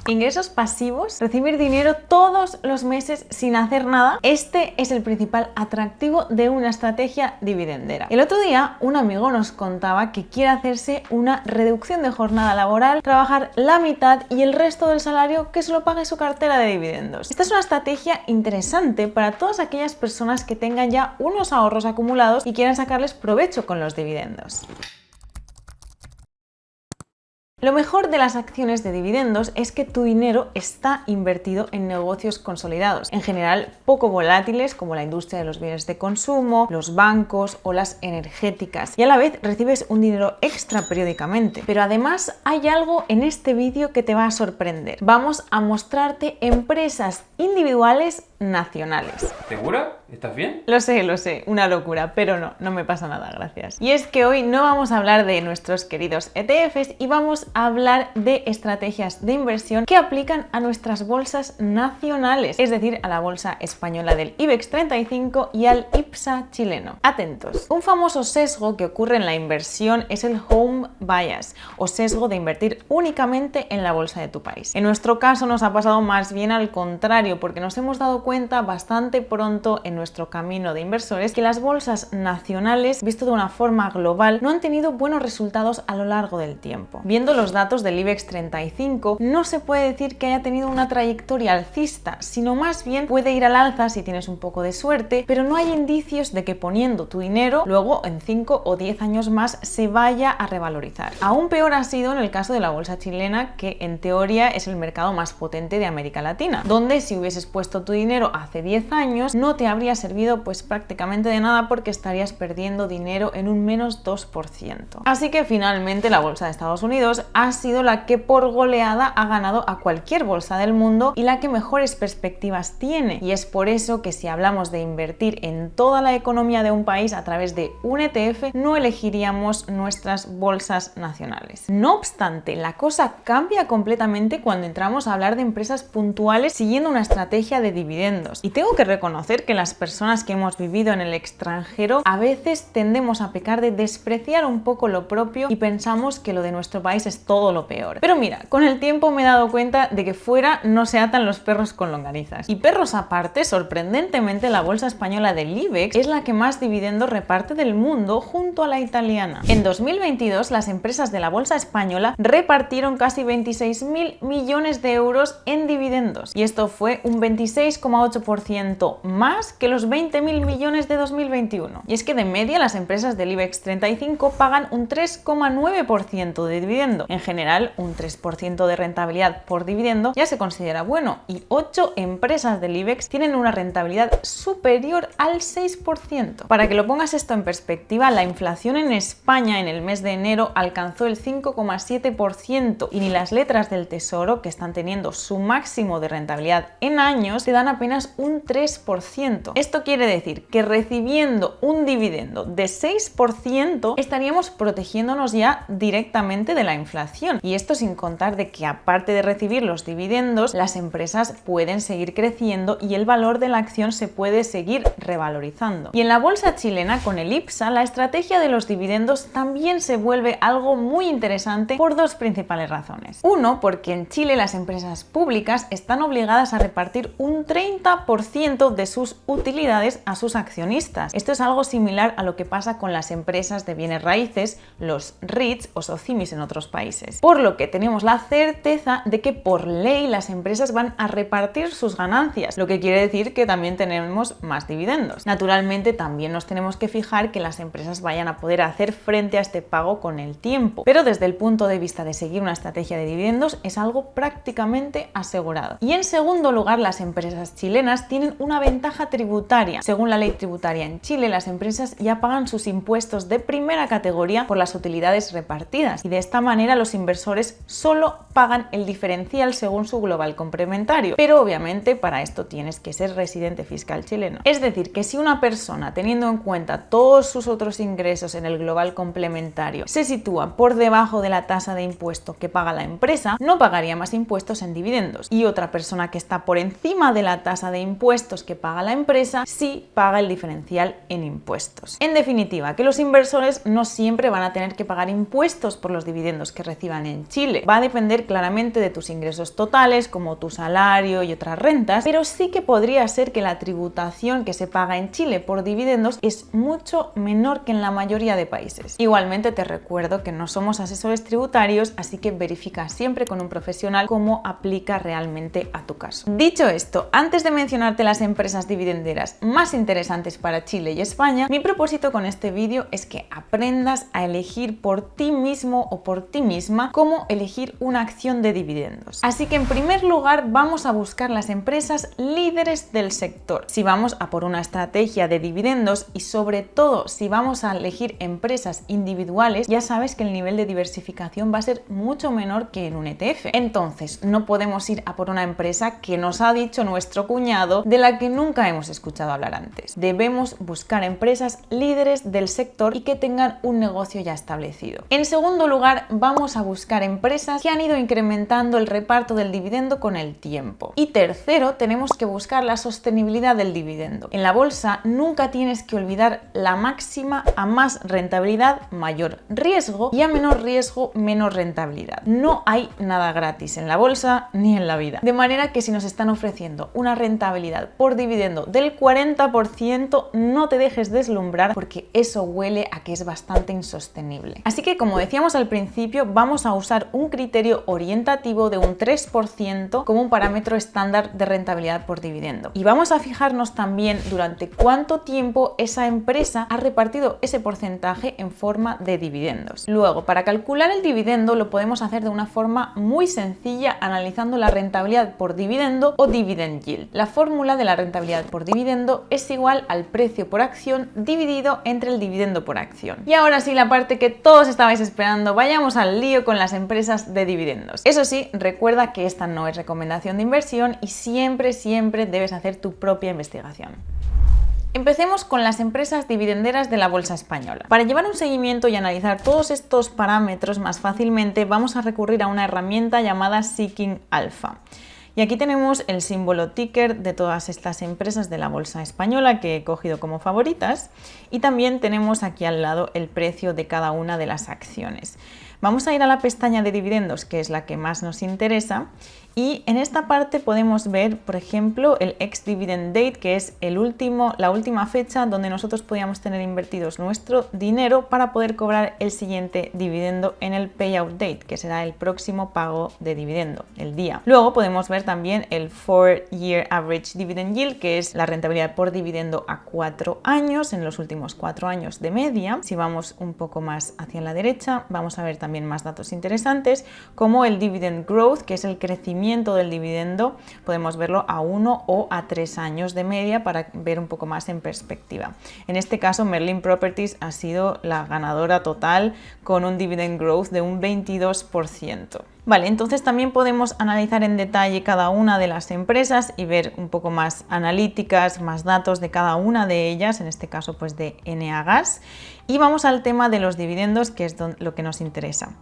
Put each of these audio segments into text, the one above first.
Ingresos pasivos, recibir dinero todos los meses sin hacer nada. Este es el principal atractivo de una estrategia dividendera. El otro día un amigo nos contaba que quiere hacerse una reducción de jornada laboral, trabajar la mitad y el resto del salario que se lo pague su cartera de dividendos. Esta es una estrategia interesante para todas aquellas personas que tengan ya unos ahorros acumulados y quieran sacarles provecho con los dividendos. Lo mejor de las acciones de dividendos es que tu dinero está invertido en negocios consolidados, en general poco volátiles como la industria de los bienes de consumo, los bancos o las energéticas, y a la vez recibes un dinero extra periódicamente. Pero además hay algo en este vídeo que te va a sorprender. Vamos a mostrarte empresas individuales nacionales. ¿Segura? ¿Estás bien? Lo sé, una locura, pero no me pasa nada, gracias. Y es que hoy no vamos a hablar de nuestros queridos ETFs y vamos a hablar de estrategias de inversión que aplican a nuestras bolsas nacionales, es decir, a la bolsa española del IBEX 35 y al IPSA chileno. Atentos. Un famoso sesgo que ocurre en la inversión es el home bias, o sesgo de invertir únicamente en la bolsa de tu país. En nuestro caso nos ha pasado más bien al contrario, porque nos hemos dado cuenta bastante pronto en nuestro camino de inversores que las bolsas nacionales, visto de una forma global, no han tenido buenos resultados a lo largo del tiempo. Viendo los datos del IBEX 35, no se puede decir que haya tenido una trayectoria alcista, sino más bien puede ir al alza si tienes un poco de suerte, pero no hay indicios de que poniendo tu dinero luego en 5 o 10 años más se vaya a revalorizar. Aún peor ha sido en el caso de la bolsa chilena, que en teoría es el mercado más potente de América Latina, donde si hubieses puesto tu dinero hace 10 años no te habría servido pues prácticamente de nada, porque estarías perdiendo dinero en un menos 2%. Así que finalmente la bolsa de Estados Unidos ha sido la que por goleada ha ganado a cualquier bolsa del mundo y la que mejores perspectivas tiene, y es por eso que si hablamos de invertir en toda la economía de un país a través de un ETF, no elegiríamos nuestras bolsas nacionales. No obstante, la cosa cambia completamente cuando entramos a hablar de empresas puntuales siguiendo una estrategia de dividendos, y tengo que reconocer que las personas que hemos vivido en el extranjero a veces tendemos a pecar de despreciar un poco lo propio y pensamos que lo de nuestro país es todo lo peor. Pero mira, con el tiempo me he dado cuenta de que fuera no se atan los perros con longanizas. Y perros aparte, sorprendentemente la bolsa española del IBEX es la que más dividendos reparte del mundo, junto a la italiana. En 2022 las empresas de la bolsa española repartieron casi 26.000 millones de euros en dividendos, y esto fue un 26,8% más que los 20.000 millones de 2021. Y es que de media las empresas del IBEX 35 pagan un 3,9% de dividendo. En general, un 3% de rentabilidad por dividendo ya se considera bueno, y 8 empresas del IBEX tienen una rentabilidad superior al 6%. Para que lo pongas esto en perspectiva, la inflación en España en el mes de enero alcanzó el 5,7%, y ni las letras del Tesoro, que están teniendo su máximo de rentabilidad en años, te dan apenas un 3%. Esto quiere decir que recibiendo un dividendo de 6% estaríamos protegiéndonos ya directamente de la inflación, y esto sin contar de que aparte de recibir los dividendos, las empresas pueden seguir creciendo y el valor de la acción se puede seguir revalorizando. Y en la bolsa chilena, con el IPSA, la estrategia de los dividendos también se vuelve algo muy interesante por dos principales razones. Uno, porque en Chile las empresas públicas están obligadas a repartir un 30% de sus utilidades a sus accionistas. Esto es algo similar a lo que pasa con las empresas de bienes raíces, los REITs o SOCIMIs en otros países. Por lo que tenemos la certeza de que por ley las empresas van a repartir sus ganancias, lo que quiere decir que también tenemos más dividendos. Naturalmente también nos tenemos que fijar que las empresas vayan a poder hacer frente a este pago con el tiempo, pero desde el punto de vista de seguir una estrategia de dividendos es algo prácticamente asegurado. Y en segundo lugar, las empresas chilenas tienen una ventaja tributaria. Según la ley tributaria en Chile, las empresas ya pagan sus impuestos de primera categoría por las utilidades repartidas, y de esta manera los inversores solo pagan el diferencial según su global complementario, pero obviamente para esto tienes que ser residente fiscal chileno. Es decir, que si una persona, teniendo en cuenta todos sus otros ingresos en el global complementario, se sitúa por debajo de la tasa de impuesto que paga la empresa, no pagaría más impuestos en dividendos, y otra persona que está por encima de la tasa tasa de impuestos que paga la empresa si paga el diferencial en impuestos. En definitiva, que los inversores no siempre van a tener que pagar impuestos por los dividendos que reciban en Chile. Va a depender claramente de tus ingresos totales, como tu salario y otras rentas, pero sí que podría ser que la tributación que se paga en Chile por dividendos es mucho menor que en la mayoría de países. Igualmente te recuerdo que no somos asesores tributarios, así que verifica siempre con un profesional cómo aplica realmente a tu caso. Dicho esto, antes de mencionarte las empresas dividenderas más interesantes para Chile y España, mi propósito con este vídeo es que aprendas a elegir por ti mismo o por ti misma cómo elegir una acción de dividendos. Así que en primer lugar vamos a buscar las empresas líderes del sector. Si vamos a por una estrategia de dividendos y sobre todo si vamos a elegir empresas individuales, ya sabes que el nivel de diversificación va a ser mucho menor que en un ETF. Entonces no podemos ir a por una empresa que nos ha dicho nuestro cuñado de la que nunca hemos escuchado hablar antes. Debemos buscar empresas líderes del sector y que tengan un negocio ya establecido. En segundo lugar, vamos a buscar empresas que han ido incrementando el reparto del dividendo con el tiempo. Y tercero, tenemos que buscar la sostenibilidad del dividendo. En la bolsa nunca tienes que olvidar la máxima: a más rentabilidad, mayor riesgo, y a menor riesgo, menor rentabilidad. No hay nada gratis en la bolsa ni en la vida. De manera que si nos están ofreciendo una rentabilidad por dividendo del 40%, no te dejes deslumbrar, porque eso huele a que es bastante insostenible. Así que, como decíamos al principio, vamos a usar un criterio orientativo de un 3% como un parámetro estándar de rentabilidad por dividendo. Y vamos a fijarnos también durante cuánto tiempo esa empresa ha repartido ese porcentaje en forma de dividendos. Luego, para calcular el dividendo lo podemos hacer de una forma muy sencilla, analizando la rentabilidad por dividendo o dividend yield. La fórmula de la rentabilidad por dividendo es igual al precio por acción dividido entre el dividendo por acción. Y ahora sí, la parte que todos estabais esperando, vayamos al lío con las empresas de dividendos. Eso sí, recuerda que esta no es recomendación de inversión y siempre debes hacer tu propia investigación. Empecemos con las empresas dividenderas de la bolsa española. Para llevar un seguimiento y analizar todos estos parámetros más fácilmente, vamos a recurrir a una herramienta llamada Seeking Alpha. Y aquí tenemos el símbolo ticker de todas estas empresas de la bolsa española que he cogido como favoritas, y también tenemos aquí al lado el precio de cada una de las acciones. Vamos a ir a la pestaña de dividendos, que es la que más nos interesa, y en esta parte podemos ver, por ejemplo, el ex-dividend date, que es la última fecha donde nosotros podíamos tener invertidos nuestro dinero para poder cobrar el siguiente dividendo en el payout date, que será el próximo pago de dividendo, el día. Luego podemos ver también el 4-year average dividend yield, que es la rentabilidad por dividendo a 4 años, en los últimos 4 años de media. Si vamos un poco más hacia la derecha, vamos a ver también más datos interesantes, como el dividend growth, que es el crecimiento del dividendo. Podemos verlo a 1 o a 3 años de media para ver un poco más en perspectiva. En este caso, Merlin Properties ha sido la ganadora total con un dividend growth de un 22%. Vale, entonces también podemos analizar en detalle cada una de las empresas y ver un poco más analíticas, más datos de cada una de ellas, en este caso pues de Eneagas. Y vamos al tema de los dividendos, que es lo que nos interesa.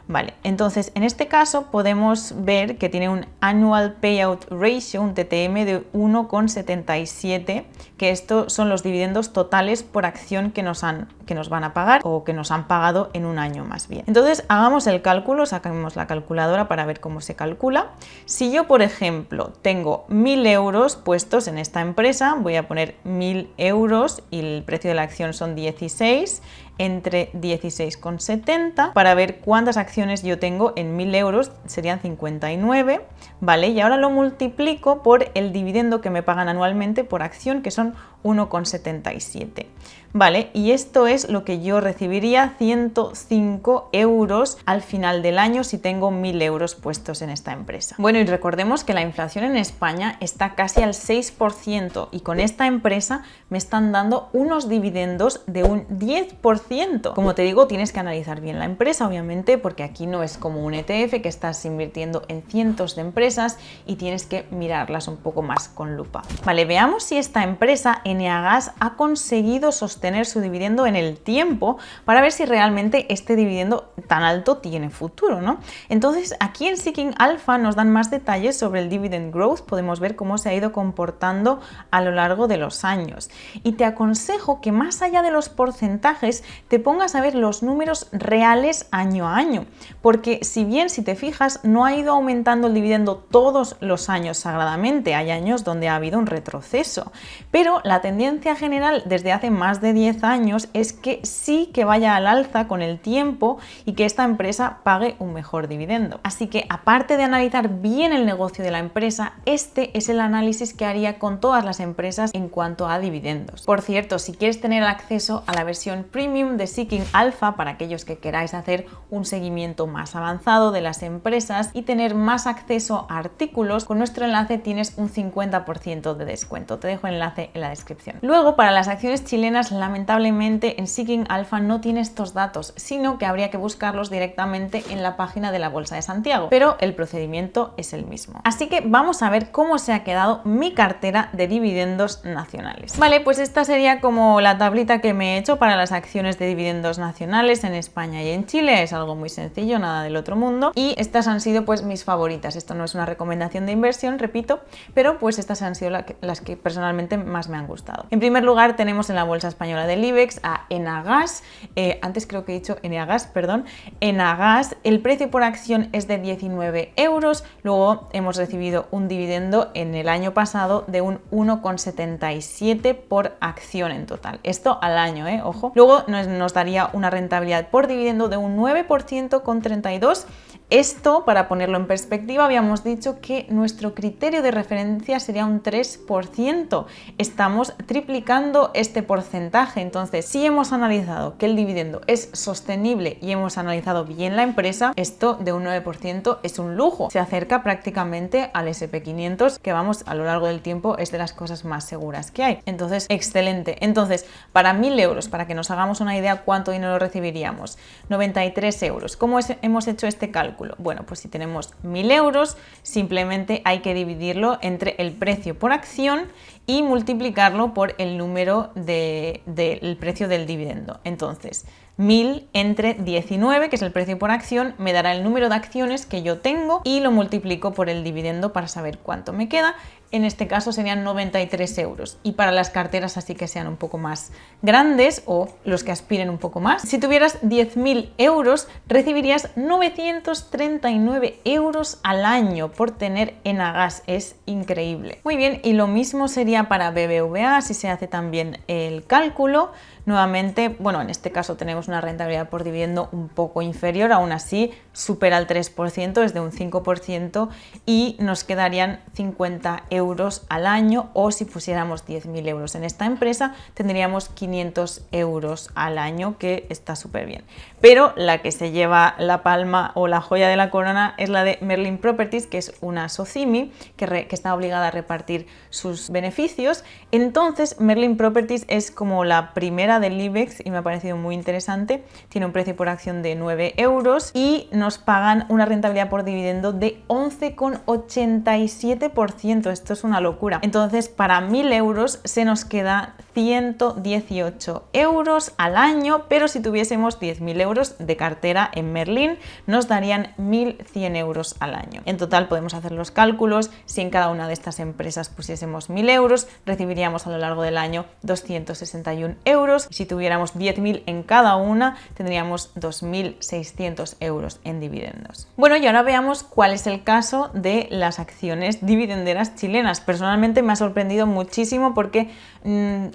Vale, entonces en este caso podemos ver que tiene un Annual Payout Ratio, un TTM de 1,77, que estos son los dividendos totales por acción que nos van a pagar, o que nos han pagado en un año más bien. Entonces hagamos el cálculo, saquemos la calculadora para ver cómo se calcula. Si yo, por ejemplo, tengo 1.000 euros puestos en esta empresa, voy a poner 1.000 euros y el precio de la acción son 16, entre 16,70, para ver cuántas acciones yo tengo en 1.000 euros, serían 59, ¿vale? Y ahora lo multiplico por el dividendo que me pagan anualmente por acción, que son 1,77. Vale, y esto es lo que yo recibiría, 105 euros al final del año si tengo 1.000 euros puestos en esta empresa. Bueno, y recordemos que la inflación en España está casi al 6% y con esta empresa me están dando unos dividendos de un 10% 10%. Como te digo, tienes que analizar bien la empresa, obviamente, porque aquí no es como un ETF que estás invirtiendo en cientos de empresas y tienes que mirarlas un poco más con lupa. Vale, veamos si esta empresa, Eneagas, ha conseguido sostener su dividendo en el tiempo para ver si realmente este dividendo tan alto tiene futuro, ¿no? Entonces, aquí en Seeking Alpha nos dan más detalles sobre el dividend growth, podemos ver cómo se ha ido comportando a lo largo de los años. Y te aconsejo que más allá de los porcentajes te pongas a ver los números reales año a año, porque si bien, si te fijas, no ha ido aumentando el dividendo todos los años sagradamente, hay años donde ha habido un retroceso, pero la tendencia general desde hace más de 10 años es que sí que vaya al alza con el tiempo y que esta empresa pague un mejor dividendo. Así que aparte de analizar bien el negocio de la empresa, este es el análisis que haría con todas las empresas en cuanto a dividendos. Por cierto, si quieres tener acceso a la versión premium de Seeking Alpha, para aquellos que queráis hacer un seguimiento más avanzado de las empresas y tener más acceso a artículos, con nuestro enlace tienes un 50% de descuento. Te dejo el enlace en la descripción. Luego, para las acciones chilenas, lamentablemente en Seeking Alpha no tiene estos datos, sino que habría que buscarlos directamente en la página de la Bolsa de Santiago, pero el procedimiento es el mismo. Así que vamos a ver cómo se ha quedado mi cartera de dividendos nacionales. Vale, pues esta sería como la tablita que me he hecho para las acciones de dividendos nacionales en España y en Chile. Es algo muy sencillo, nada del otro mundo, y estas han sido pues mis favoritas. Esto no es una recomendación de inversión, repito, pero pues estas han sido las que personalmente más me han gustado. En primer lugar tenemos en la bolsa española del IBEX a Enagas, antes creo que he dicho Eneagas, perdón, Enagas, el precio por acción es de 19 euros, luego hemos recibido un dividendo en el año pasado de un 1,77 por acción en total, esto al año, ojo. Luego nos daría una rentabilidad por dividendo de un 9% con 32. Esto, para ponerlo en perspectiva, habíamos dicho que nuestro criterio de referencia sería un 3%. Estamos triplicando este porcentaje. Entonces, si hemos analizado que el dividendo es sostenible y hemos analizado bien la empresa, esto de un 9% es un lujo. Se acerca prácticamente al SP500, que vamos, a lo largo del tiempo es de las cosas más seguras que hay. Entonces, excelente. Entonces, para 1.000 euros, para que nos hagamos una idea cuánto dinero recibiríamos, 93 euros. ¿Cómo hemos hecho este cálculo? Bueno, pues si tenemos 1.000 euros, simplemente hay que dividirlo entre el precio por acción y multiplicarlo por el número del precio del dividendo. Entonces, 1.000 entre 19, que es el precio por acción, me dará el número de acciones que yo tengo y lo multiplico por el dividendo para saber cuánto me queda. En este caso serían 93 euros. Y para las carteras así que sean un poco más grandes o los que aspiren un poco más, si tuvieras 10.000 euros, recibirías 939 euros al año por tener Enagas. Es increíble. Muy bien, y lo mismo sería para BBVA, si se hace también el cálculo. Nuevamente, bueno, en este caso tenemos una rentabilidad por dividendo un poco inferior, aún así supera el 3%, es de un 5% y nos quedarían 50 euros al año, o si pusiéramos 10.000 euros en esta empresa tendríamos 500 euros al año, que está súper bien. Pero la que se lleva la palma o la joya de la corona es la de Merlin Properties, que es una SOCIMI que está obligada a repartir sus beneficios. Entonces Merlin Properties es como la primera del IBEX y me ha parecido muy interesante. Tiene un precio por acción de 9 euros y nos pagan una rentabilidad por dividendo de 11,87%. Esto es una locura. Entonces, para 1.000 euros se nos queda 118 euros al año, pero si tuviésemos 10.000 euros de cartera en Merlin, nos darían 1.100 euros al año. En total podemos hacer los cálculos. Si en cada una de estas empresas pusiésemos 1.000 euros, recibiríamos a lo largo del año 261 euros. Si tuviéramos 10.000 en cada una, tendríamos 2.600 euros en dividendos. Bueno, y ahora veamos cuál es el caso de las acciones dividenderas chilenas. Personalmente me ha sorprendido muchísimo porque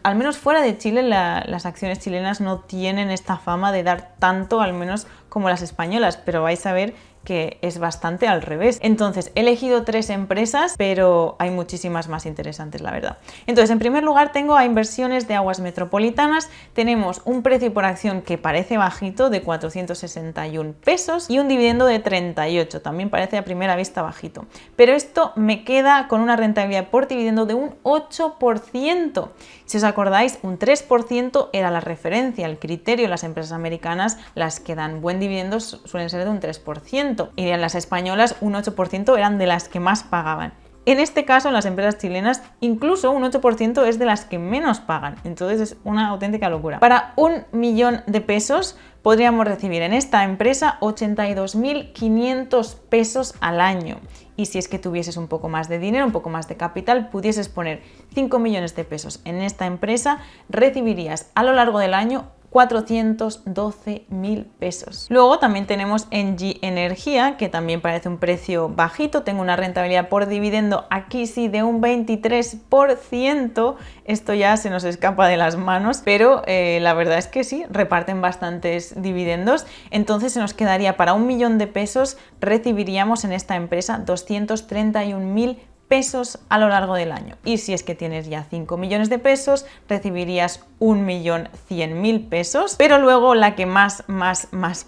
al menos fuera de Chile las acciones chilenas no tienen esta fama de dar tanto, al menos como las españolas, pero vais a ver que es bastante al revés. Entonces, he elegido 3 empresas, pero hay muchísimas más interesantes, la verdad. Entonces, en primer lugar, tengo a Inversiones de Aguas Metropolitanas. Tenemos un precio por acción que parece bajito, de 461 pesos, y un dividendo de 38. También parece a primera vista bajito. Pero esto me queda con una rentabilidad por dividendo de un 8%. Si os acordáis, un 3% era la referencia, el criterio. Las empresas americanas, las que dan buen dividendo, suelen ser de un 3%. Y en las españolas un 8% eran de las que más pagaban. En este caso, en las empresas chilenas, incluso un 8% es de las que menos pagan. Entonces es una auténtica locura. Para 1 millón de pesos podríamos recibir en esta empresa 82.500 pesos al año. Y si es que tuvieses un poco más de dinero, un poco más de capital, pudieses poner 5 millones de pesos en esta empresa, recibirías a lo largo del año 412.000 pesos. Luego también tenemos Engie Energía, que también parece un precio bajito. Tengo una rentabilidad por dividendo aquí sí de un 23%. Esto ya se nos escapa de las manos, pero la verdad es que sí, reparten bastantes dividendos. Entonces se nos quedaría para 1 millón de pesos, recibiríamos en esta empresa 231.000 pesos a lo largo del año. Y si es que tienes ya 5 millones de pesos, recibirías 1.100.000 pesos. Pero luego la que más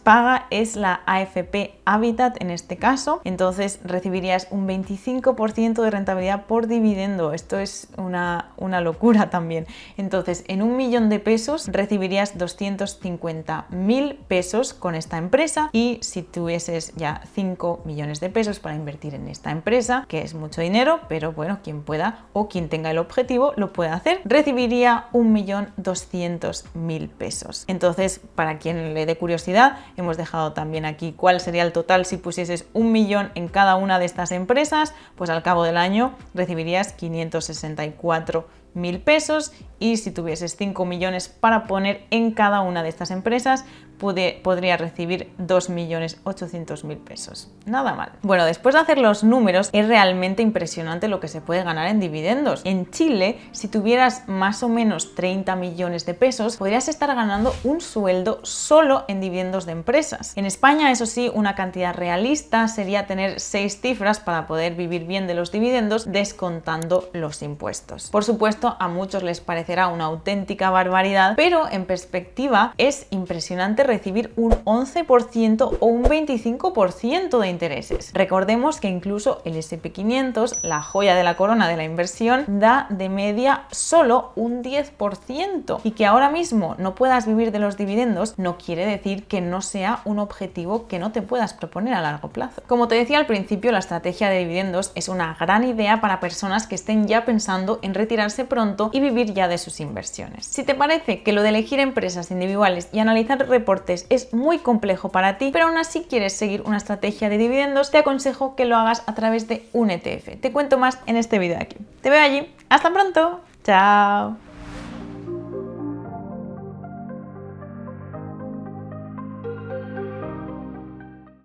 paga es la AFP Habitat en este caso. Entonces recibirías un 25% de rentabilidad por dividendo. Esto es una locura también. Entonces en 1 millón de pesos recibirías 250.000 pesos con esta empresa. Y si tuvieses ya 5 millones de pesos para invertir en esta empresa, que es mucho dinero, pero bueno, quien pueda o quien tenga el objetivo lo puede hacer, recibiría 1.200.000 pesos. Entonces, para quien le dé curiosidad, hemos dejado también aquí cuál sería el total si pusieses 1 millón en cada una de estas empresas. Pues al cabo del año recibirías 564.000 pesos, y si tuvieses 5 millones para poner en cada una de estas empresas, podría recibir 2.800.000 pesos. Nada mal. Bueno, después de hacer los números, es realmente impresionante lo que se puede ganar en dividendos. En Chile, si tuvieras más o menos 30 millones de pesos, podrías estar ganando un sueldo solo en dividendos de empresas. En España, eso sí, una cantidad realista sería tener 6 cifras para poder vivir bien de los dividendos, descontando los impuestos. Por supuesto, a muchos les parecerá una auténtica barbaridad, pero en perspectiva es impresionante recibir un 11% o un 25% de intereses. Recordemos que incluso el S&P 500, la joya de la corona de la inversión, da de media solo un 10%, y que ahora mismo no puedas vivir de los dividendos no quiere decir que no sea un objetivo que no te puedas proponer a largo plazo. Como te decía al principio, la estrategia de dividendos es una gran idea para personas que estén ya pensando en retirarse pronto y vivir ya de sus inversiones. Si te parece que lo de elegir empresas individuales y analizar reportes es muy complejo para ti, pero aún así quieres seguir una estrategia de dividendos, te aconsejo que lo hagas a través de un ETF. Te cuento más en este vídeo de aquí. Te veo allí. ¡Hasta pronto! ¡Chao!